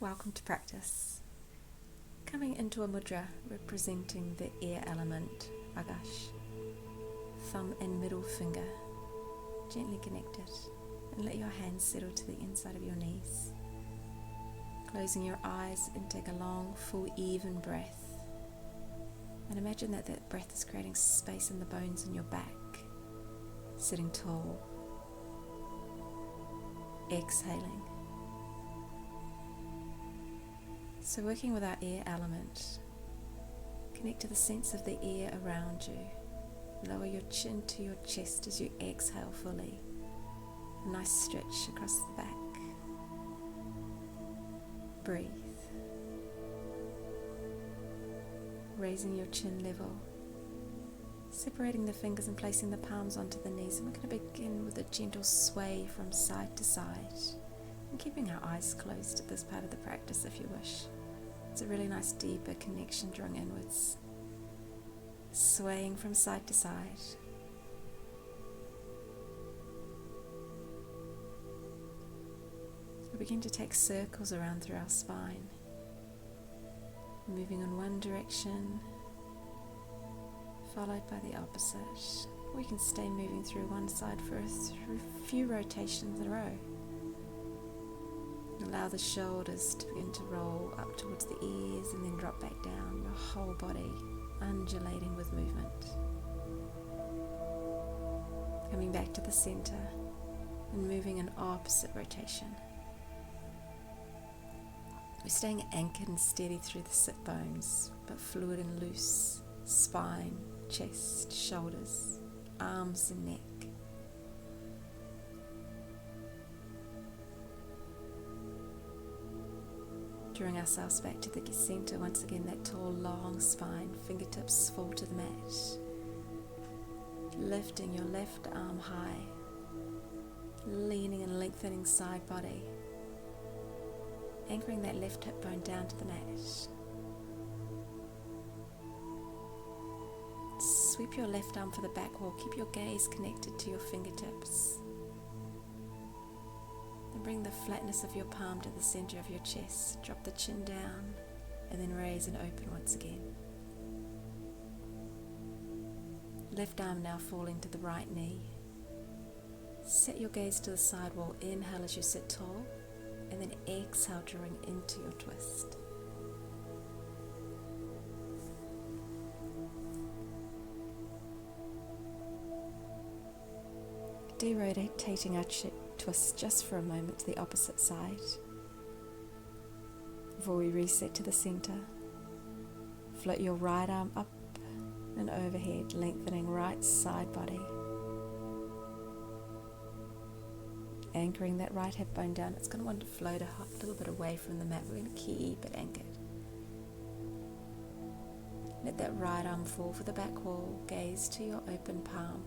Welcome to practice. Coming into a mudra representing the air element, Aakesh. Thumb and middle finger gently connected, and let your hands settle to the inside of your knees. Closing your eyes and take a long, full, even breath. And imagine that breath is creating space in the bones in your back. Sitting tall. Exhaling. So working with our air element, connect to the sense of the air around you. Lower your chin to your chest as you exhale fully. A nice stretch across the back. Breathe. Raising your chin level. Separating the fingers and placing the palms onto the knees. And we're going to begin with a gentle sway from side to side. And keeping our eyes closed at this part of the practice if you wish. It's a really nice deeper connection drawing inwards. Swaying from side to side. We begin to take circles around through our spine. Moving in one direction, followed by the opposite. We can stay moving through one side for a few rotations in a row. Allow the shoulders to begin to roll up towards the ears and then drop back down, your whole body undulating with movement. Coming back to the center and moving in opposite rotation. We're staying anchored and steady through the sit bones, but fluid and loose, spine, chest, shoulders, arms and neck. Drawing ourselves back to the center, once again that tall, long spine, fingertips fall to the mat. Lifting your left arm high, leaning and lengthening side body. Anchoring that left hip bone down to the mat. Sweep your left arm for the back wall. Keep your gaze connected to your fingertips. Then bring the flatness of your palm to the center of your chest. Drop the chin down and then raise and open once again. Left arm now falling to the right knee. Set your gaze to the side wall. Inhale as you sit tall and then exhale, drawing into your twist. Derotating our twist just for a moment to the opposite side before we reset to the center. Float your right arm up and overhead, lengthening right side body. Anchoring that right hip bone down. It's going to want to float a little bit away from the mat. We're going to keep it anchored. Let that right arm fall for the back wall. Gaze to your open palm.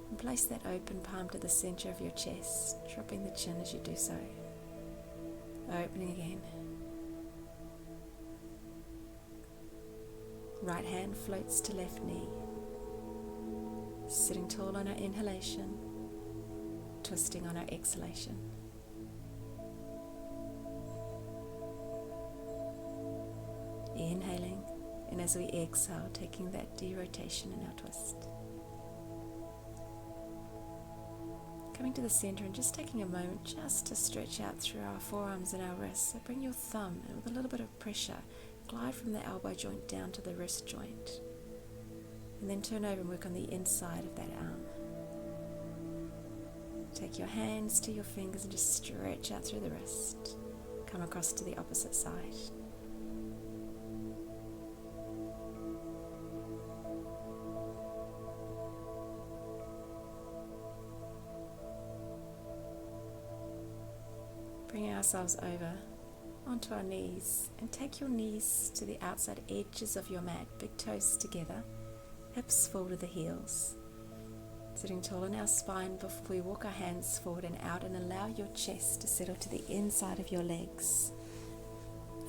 And place that open palm to the center of your chest, dropping the chin as you do so. Opening again. Right hand floats to left knee. Sitting tall on our inhalation, twisting on our exhalation. Inhaling, and as we exhale, taking that derotation in our twist. Coming to the center and just taking a moment just to stretch out through our forearms and our wrists. So bring your thumb and with a little bit of pressure, glide from the elbow joint down to the wrist joint. And then turn over and work on the inside of that arm. Take your hands to your fingers and just stretch out through the wrist. Come across to the opposite side. Bringing ourselves over onto our knees and take your knees to the outside edges of your mat, big toes together, hips fall to the heels. Sitting tall in our spine before we walk our hands forward and out and allow your chest to settle to the inside of your legs.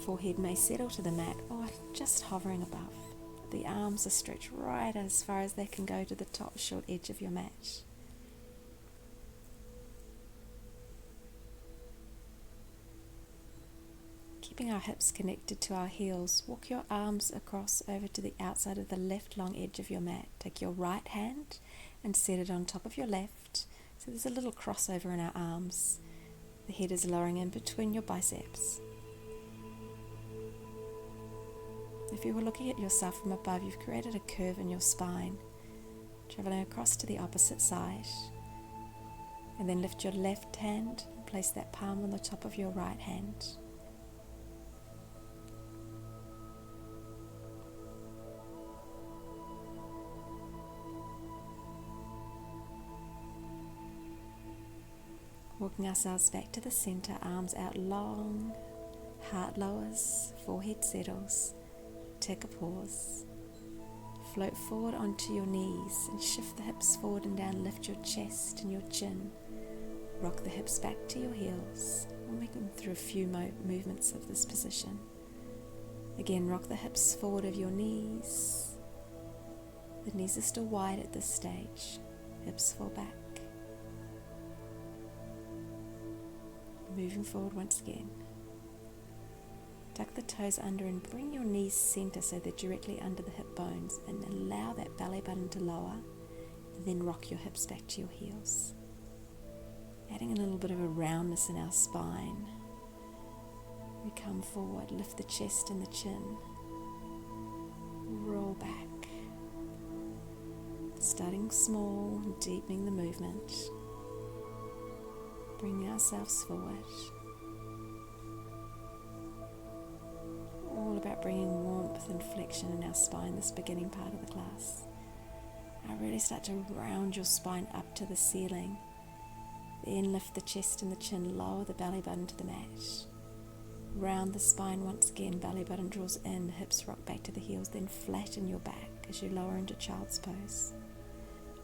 Forehead may settle to the mat or just hovering above. The arms are stretched right as far as they can go to the top short edge of your mat. keeping our hips connected to our heels, walk your arms across over to the outside of the left long edge of your mat. Take your right hand and set it on top of your left. So there's a little crossover in our arms. The head is lowering in between your biceps. If you were looking at yourself from above, you've created a curve in your spine, traveling across to the opposite side. And then lift your left hand and place that palm on the top of your right hand. Walking ourselves back to the center, arms out long, heart lowers, forehead settles. Take a pause. Float forward onto your knees and shift the hips forward and down. Lift your chest and your chin. Rock the hips back to your heels. We're making through a few movements of this position. Again, rock the hips forward of your knees. The knees are still wide at this stage. Hips fall back. Moving forward once again. Tuck the toes under and bring your knees center so they're directly under the hip bones, and allow that belly button to lower, and then rock your hips back to your heels. Adding a little bit of a roundness in our spine. We come forward, lift the chest and the chin. Roll back. Starting small and deepening the movement. Bringing ourselves forward. All about bringing warmth and flexion in our spine this beginning part of the class. Now really start to round your spine up to the ceiling. Then lift the chest and the chin, lower the belly button to the mat. Round the spine once again, belly button draws in, hips rock back to the heels, then flatten your back as you lower into child's pose.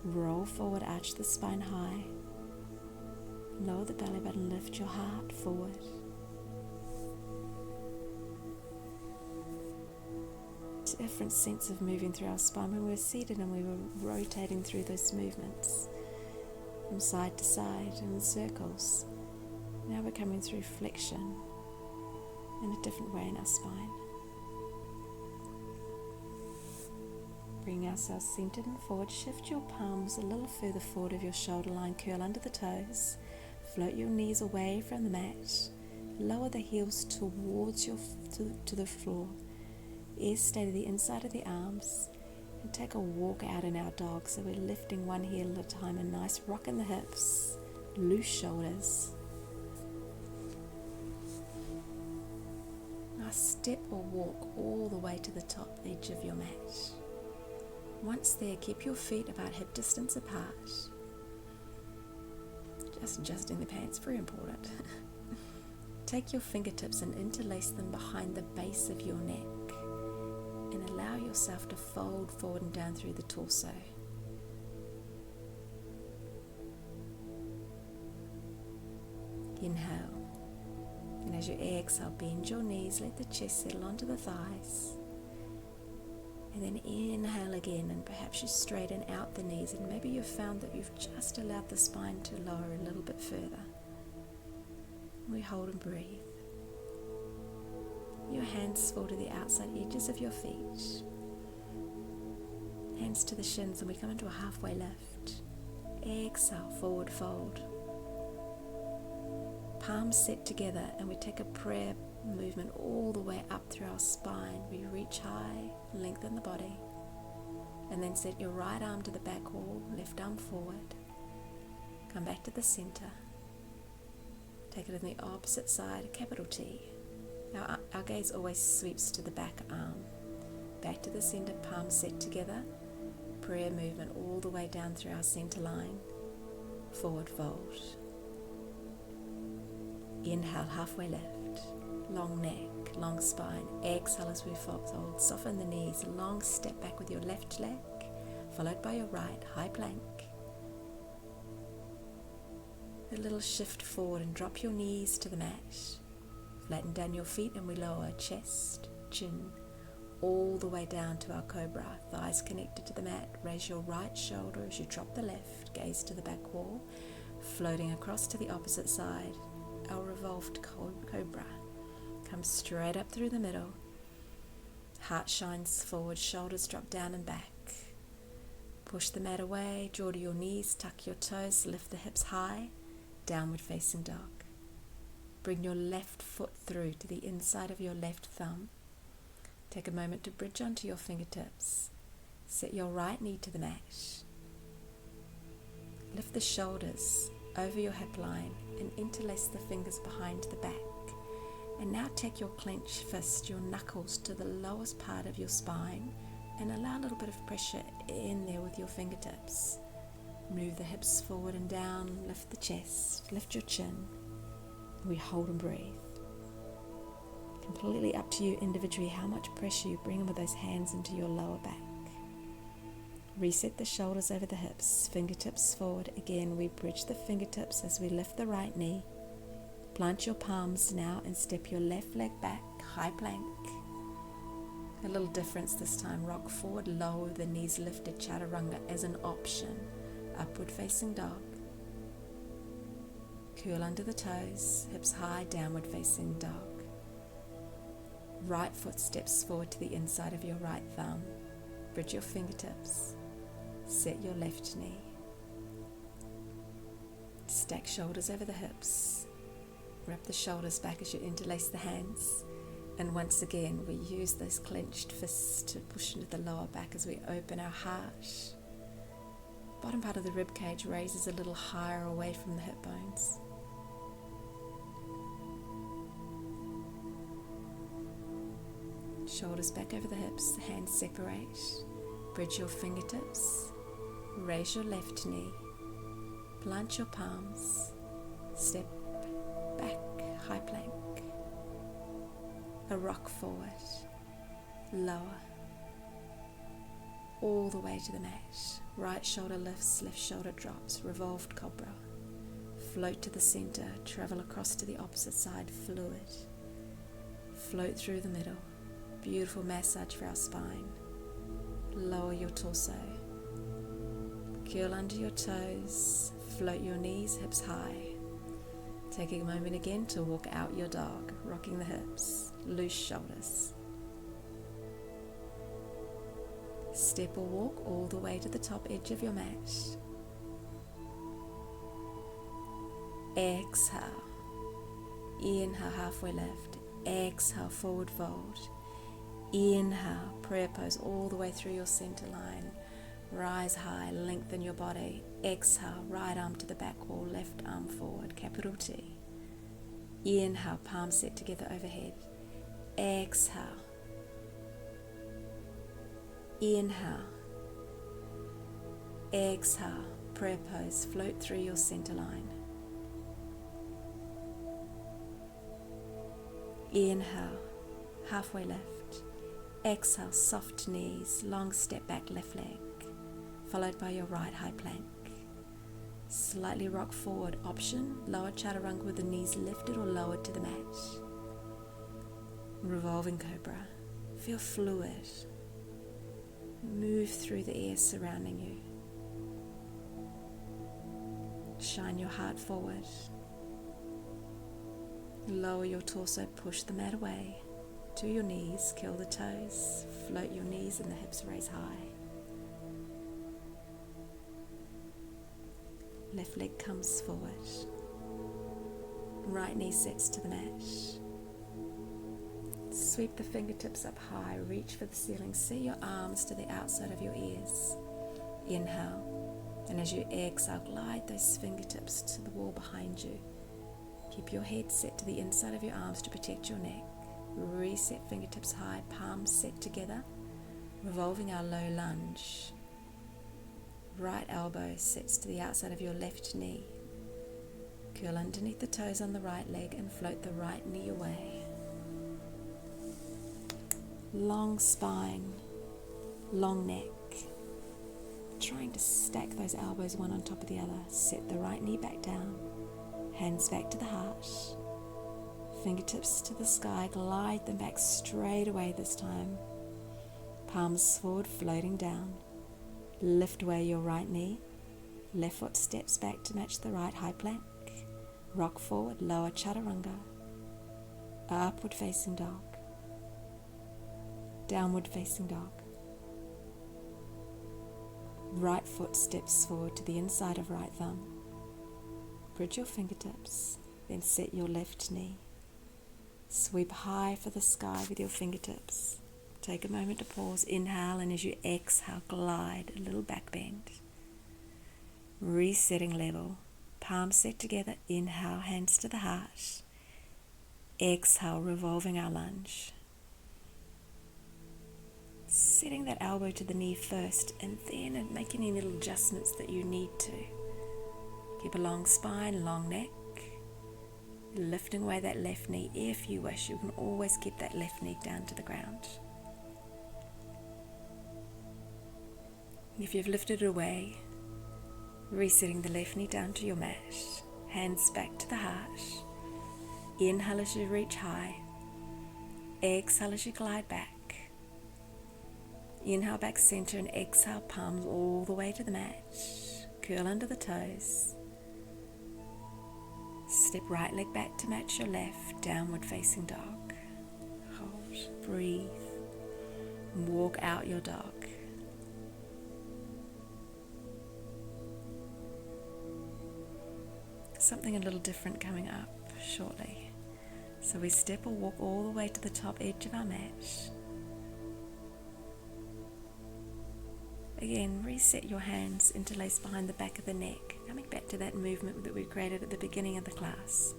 Roll forward, arch the spine high. Lower the belly button, lift your heart forward. Different sense of moving through our spine when we were seated and we were rotating through those movements from side to side in circles. Now we're coming through flexion in a different way in our spine. Bring ourselves centered and forward. Shift your palms a little further forward of your shoulder line. Curl under the toes. Float your knees away from the mat. Lower the heels towards to the floor. Ears stay to the inside of the arms. And take a walk out in our dog. So we're lifting one heel at a time. A nice rock in the hips. Loose shoulders. Now step or walk all the way to the top edge of your mat. Once there, keep your feet about hip distance apart. Just adjusting the pants, very important. Take your fingertips and interlace them behind the base of your neck and allow yourself to fold forward and down through the torso. Inhale, and as you exhale, bend your knees, let the chest settle onto the thighs. And then inhale again, and perhaps you straighten out the knees, and maybe you've found that you've just allowed the spine to lower a little bit further. We hold and breathe. Your hands fall to the outside edges of your feet. Hands to the shins, and we come into a halfway lift. Exhale, forward fold. Palms set together, and we take a prayer movement all the way up through our spine. We reach high, lengthen the body, and then set your right arm to the back wall, left arm forward. Come back to the center. Take it on the opposite side, capital T. Now our gaze always sweeps to the back arm. Back to the center, palms set together. Prayer movement all the way down through our center line. Forward fold. Inhale, halfway lift. Long neck, long spine. Exhale as we fold. Soften the knees. Long step back with your left leg, followed by your right, high plank. A little shift forward and drop your knees to the mat. Flatten down your feet and we lower chest, chin, all the way down to our cobra. Thighs connected to the mat. Raise your right shoulder as you drop the left. Gaze to the back wall. Floating across to the opposite side. Our revolved cobra. Come straight up through the middle. Heart shines forward, shoulders drop down and back. Push the mat away, draw to your knees, tuck your toes, lift the hips high, downward facing dog. Bring your left foot through to the inside of your left thumb. Take a moment to bridge onto your fingertips. Set your right knee to the mat. Lift the shoulders over your hip line and interlace the fingers behind the back. And now take your clenched fist, your knuckles, to the lowest part of your spine and allow a little bit of pressure in there with your fingertips. Move the hips forward and down, lift the chest, lift your chin. We hold and breathe. Completely up to you individually how much pressure you bring with those hands into your lower back. Reset the shoulders over the hips, fingertips forward. Again, we bridge the fingertips as we lift the right knee. Plant your palms now and step your left leg back, high plank. A little difference this time, rock forward, lower the knees lifted, chaturanga as an option. Upward facing dog. Curl under the toes, hips high, downward facing dog. Right foot steps forward to the inside of your right thumb. Bridge your fingertips. Set your left knee. Stack shoulders over the hips. Wrap the shoulders back as you interlace the hands. And once again, we use those clenched fists to push into the lower back as we open our heart. Bottom part of the rib cage raises a little higher away from the hip bones. Shoulders back over the hips, hands separate. Bridge your fingertips. Raise your left knee. Plant your palms. Step back, high plank. A rock forward. Lower. All the way to the mat. Right shoulder lifts, left shoulder drops. Revolved cobra. Float to the center. Travel across to the opposite side. Fluid. Float through the middle. Beautiful massage for our spine. Lower your torso. Curl under your toes. Float your knees, hips high. Taking a moment again to walk out your dog, rocking the hips, loose shoulders. Step or walk all the way to the top edge of your mat. Exhale. Inhale, halfway lift. Exhale, forward fold. Inhale, prayer pose all the way through your center line. Rise high, lengthen your body. Exhale, right arm to the back wall, left arm forward, capital T. Inhale, palms set together overhead. Exhale. Inhale. Exhale, prayer pose, float through your center line. Inhale, halfway lift. Exhale, soft knees, long step back left leg, followed by your right high plank. Slightly rock forward, option, lower chaturanga with the knees lifted or lowered to the mat. Revolving cobra, feel fluid. Move through the air surrounding you. Shine your heart forward. Lower your torso, push the mat away. To your knees, curl the toes, float your knees and the hips raise high. Left leg comes forward. Right knee sets to the mat. Sweep the fingertips up high, reach for the ceiling. See your arms to the outside of your ears. Inhale, and as you exhale, glide those fingertips to the wall behind you. Keep your head set to the inside of your arms to protect your neck. Reset fingertips high, palms set together, revolving our low lunge. Right elbow sits to the outside of your left knee. Curl underneath the toes on the right leg and float the right knee away. Long spine, long neck. Trying to stack those elbows one on top of the other. Set the right knee back down, hands back to the heart. Fingertips to the sky, glide them back straight away this time. Palms forward, floating down. Lift away your right knee. Left foot steps back to match the right high plank. Rock forward, lower chaturanga. Upward facing dog. Downward facing dog. Right foot steps forward to the inside of right thumb. Bridge your fingertips, then set your left knee. Sweep high for the sky with your fingertips. Take a moment to pause, inhale, and as you exhale, glide a little back bend. Resetting level, palms set together, inhale, hands to the heart. Exhale, revolving our lunge. Setting that elbow to the knee first, and then making any little adjustments that you need to. Keep a long spine, long neck. Lifting away that left knee if you wish. You can always keep that left knee down to the ground. If you've lifted it away, resetting the left knee down to your mat. Hands back to the heart. Inhale as you reach high. Exhale as you glide back. Inhale back center and exhale palms all the way to the mat. Curl under the toes. Step right leg back to match your left, downward facing dog. Hold, breathe, and walk out your dog. Something a little different coming up shortly. So we step or walk all the way to the top edge of our mat. Again, reset your hands, interlace behind the back of the neck. Coming back to that movement that we created at the beginning of the class.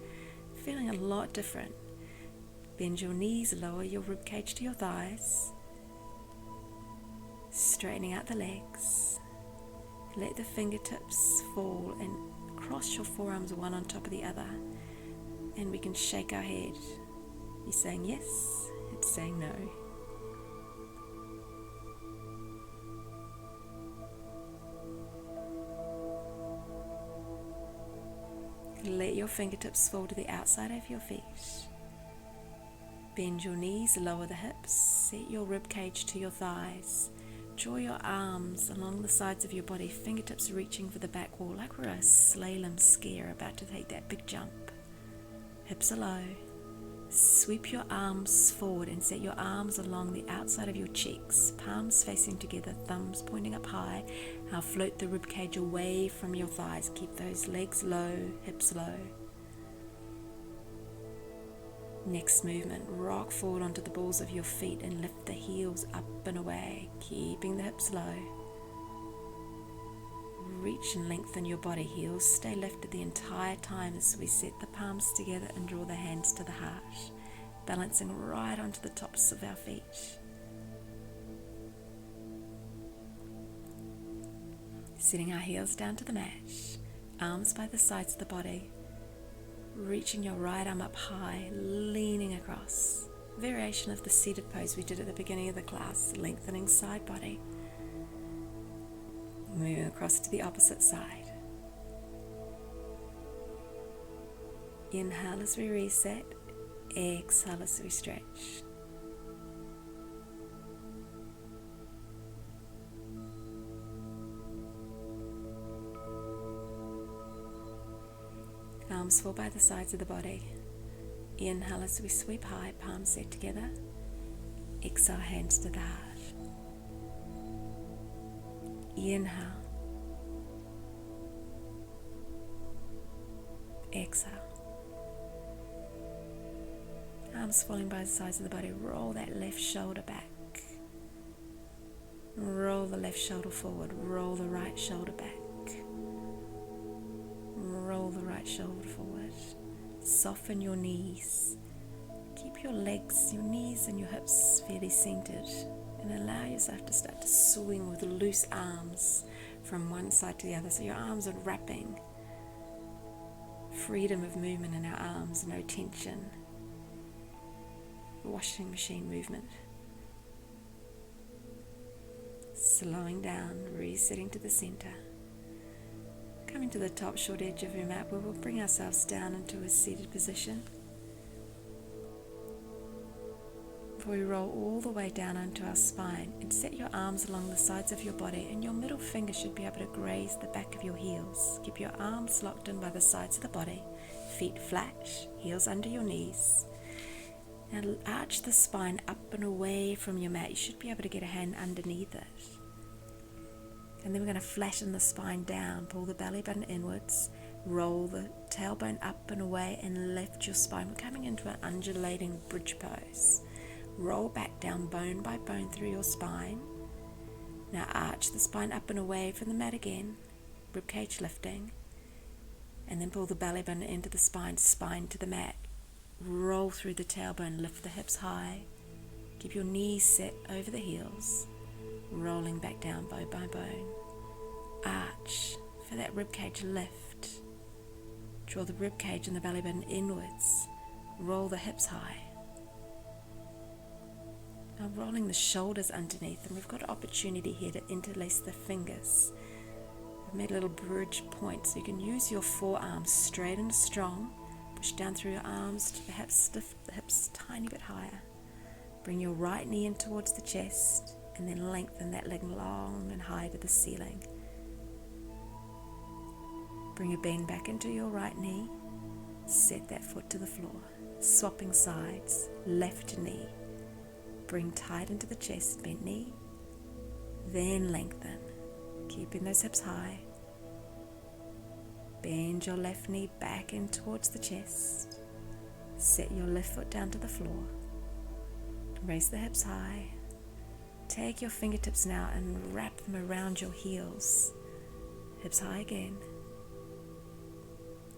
Feeling a lot different. Bend your knees, lower your ribcage to your thighs. Straightening out the legs. Let the fingertips fall and cross your forearms one on top of the other. And we can shake our head. You're saying yes, it's saying no. Let your fingertips fall to the outside of your feet. Bend your knees, lower the hips, set your ribcage to your thighs. Draw your arms along the sides of your body, fingertips reaching for the back wall like we're a slalom skier about to take that big jump. Hips are low. Sweep your arms forward and set your arms along the outside of your cheeks, palms facing together, thumbs pointing up high. Now float the ribcage away from your thighs. Keep those legs low, hips low. Next movement, rock forward onto the balls of your feet and lift the heels up and away, keeping the hips low. Reach and lengthen your body, heels stay lifted the entire time as we set the palms together and draw the hands to the heart, balancing right onto the tops of our feet. Setting our heels down to the mat, arms by the sides of the body, reaching your right arm up high, leaning across. Variation of the seated pose we did at the beginning of the class, lengthening side body. Moving across to the opposite side. Inhale as we reset, exhale as we stretch. Arms fall by the sides of the body. Inhale as we sweep high, palms set together. Exhale, hands to the heart. Inhale. Exhale. Arms falling by the sides of the body. Roll that left shoulder back. Roll the left shoulder forward. Roll the right shoulder back. Roll the right shoulder forward. Soften your knees. Keep your legs, your knees and your hips fairly centered. And allow yourself to start to swing with loose arms from one side to the other. So your arms are wrapping. Freedom of movement in our arms, no tension. Washing machine movement. Slowing down, resetting to the center. Coming to the top short edge of your mat, we will bring ourselves down into a seated position. We roll all the way down onto our spine and set your arms along the sides of your body, and your middle finger should be able to graze the back of your heels. Keep your arms locked in by the sides of the body, feet flat, heels under your knees. Now arch the spine up and away from your mat. You should be able to get a hand underneath it. And then we're going to flatten the spine down. Pull the belly button inwards. Roll the tailbone up and away and lift your spine. We're coming into an undulating bridge pose. Roll back down bone by bone through your spine. Now arch the spine up and away from the mat again. Ribcage lifting. And then pull the belly button into the spine to the mat. Roll through the tailbone, lift the hips high. Keep your knees set over the heels. Rolling back down bone by bone. Arch for that ribcage lift. Draw the ribcage and the belly button inwards. Roll the hips high. Now rolling the shoulders underneath, and we've got an opportunity here to interlace the fingers. I've made a little bridge point, so you can use your forearms straight and strong. Push down through your arms to perhaps lift the hips a tiny bit higher. Bring your right knee in towards the chest, and then lengthen that leg long and high to the ceiling. Bring a bend back into your right knee. Set that foot to the floor. Swapping sides, left knee. Bring tight into the chest, bent knee. Then lengthen, keeping those hips high. Bend your left knee back in towards the chest. Set your left foot down to the floor. Raise the hips high. Take your fingertips now and wrap them around your heels. Hips high again.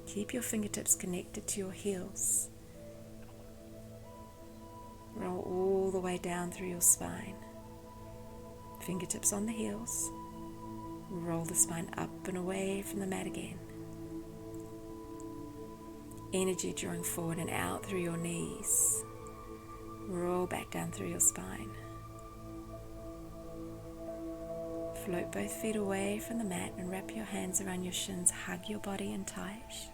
Keep your fingertips connected to your heels. Roll all the way down through your spine. Fingertips on the heels. Roll the spine up and away from the mat again. Energy drawing forward and out through your knees. Roll back down through your spine. Float both feet away from the mat and wrap your hands around your shins. Hug your body in tight.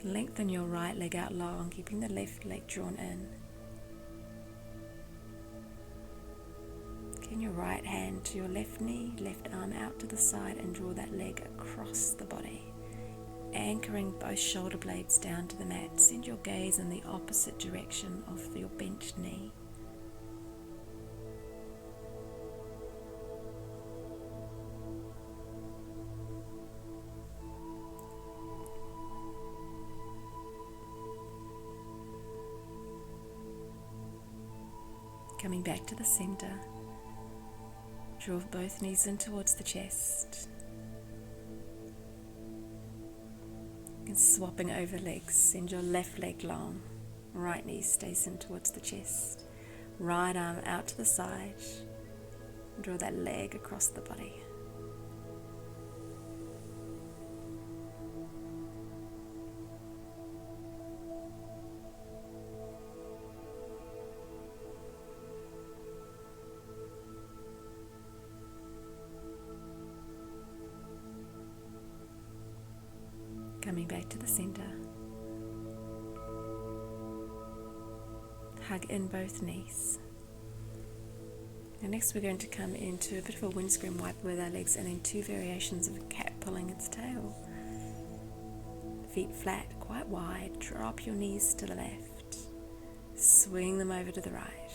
Lengthen your right leg out long, keeping the left leg drawn in. Get your right hand to your left knee, left arm out to the side, and draw that leg across the body. Anchoring both shoulder blades down to the mat. Send your gaze in the opposite direction of your bent knee. Coming back to the center. Draw both knees in towards the chest. And swapping over legs, send your left leg long. Right knee stays in towards the chest. Right arm out to the side. Draw that leg across the body. Coming back to the center. Hug in both knees. And next we're going to come into a bit of a windscreen wipe with our legs, and then two variations of a cat pulling its tail. Feet flat, quite wide. Drop your knees to the left. Swing them over to the right.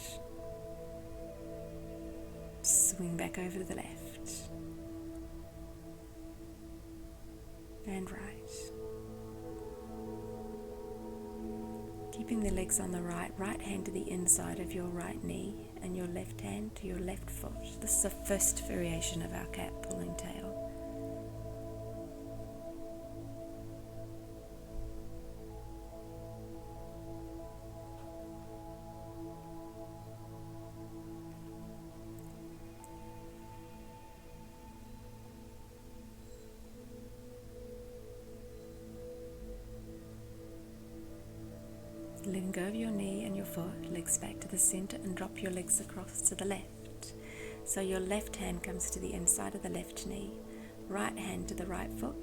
Swing back over to the left. And right. Keeping the legs on the right hand to the inside of your right knee and your left hand to your left foot. This is the first variation of our cat pulling tail. Letting go of your knee and your foot, legs back to the center, and drop your legs across to the left. So your left hand comes to the inside of the left knee, right hand to the right foot.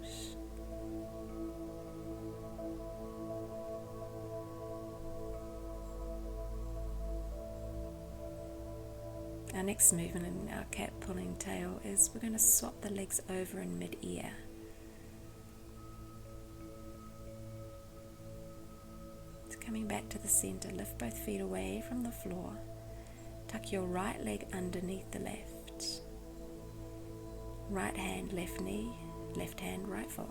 Our next movement in our cat pulling tail is we're going to swap the legs over in mid-air. Coming back to the center, lift both feet away from the floor. Tuck your right leg underneath the left. Right hand, left knee, left hand, right foot.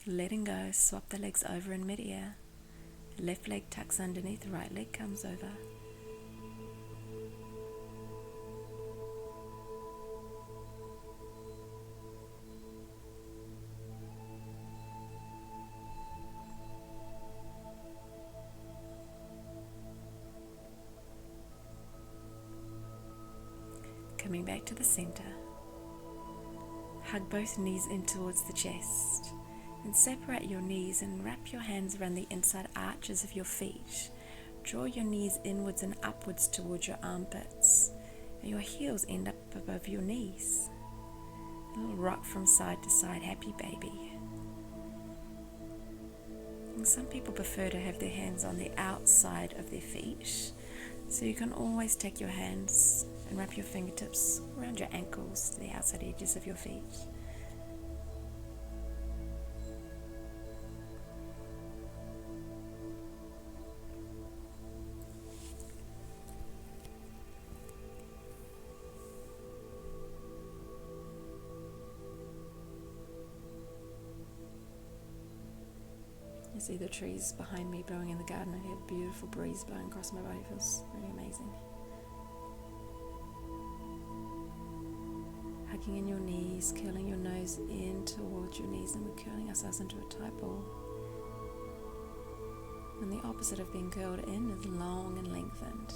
Letting go, swap the legs over in mid-air. Left leg tucks underneath, right leg comes over. Coming back to the center. Hug both knees in towards the chest. And separate your knees and wrap your hands around the inside arches of your feet. Draw your knees inwards and upwards towards your armpits. And your heels end up above your knees. A little rock from side to side, happy baby. And some people prefer to have their hands on the outside of their feet. So you can always take your hands and wrap your fingertips around your ankles to the outside edges of your feet. You see the trees behind me blowing in the garden. I hear a beautiful breeze blowing across my body. It feels really amazing. Hugging in your knees, curling your nose in towards your knees, and we're curling ourselves into a tight ball. And the opposite of being curled in is long and lengthened.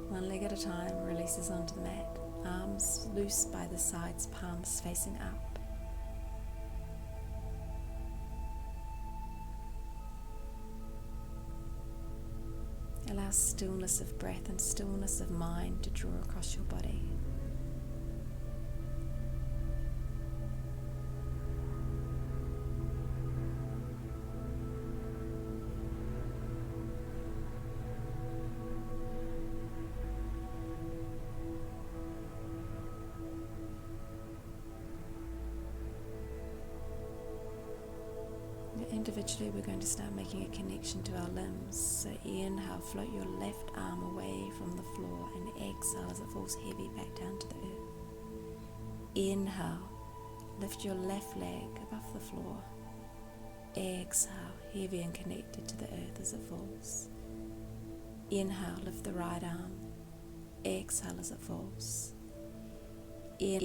One leg at a time releases onto the mat. Arms loose by the sides, palms facing up. Allow stillness of breath and stillness of mind to draw across your body. Individually, we're going to start making a connection to our limbs. So inhale, float your left arm away from the floor, and exhale as it falls heavy back down to the earth. Inhale, lift your left leg above the floor. Exhale, heavy and connected to the earth as it falls. Inhale, lift the right arm. Exhale as it falls. Inhale.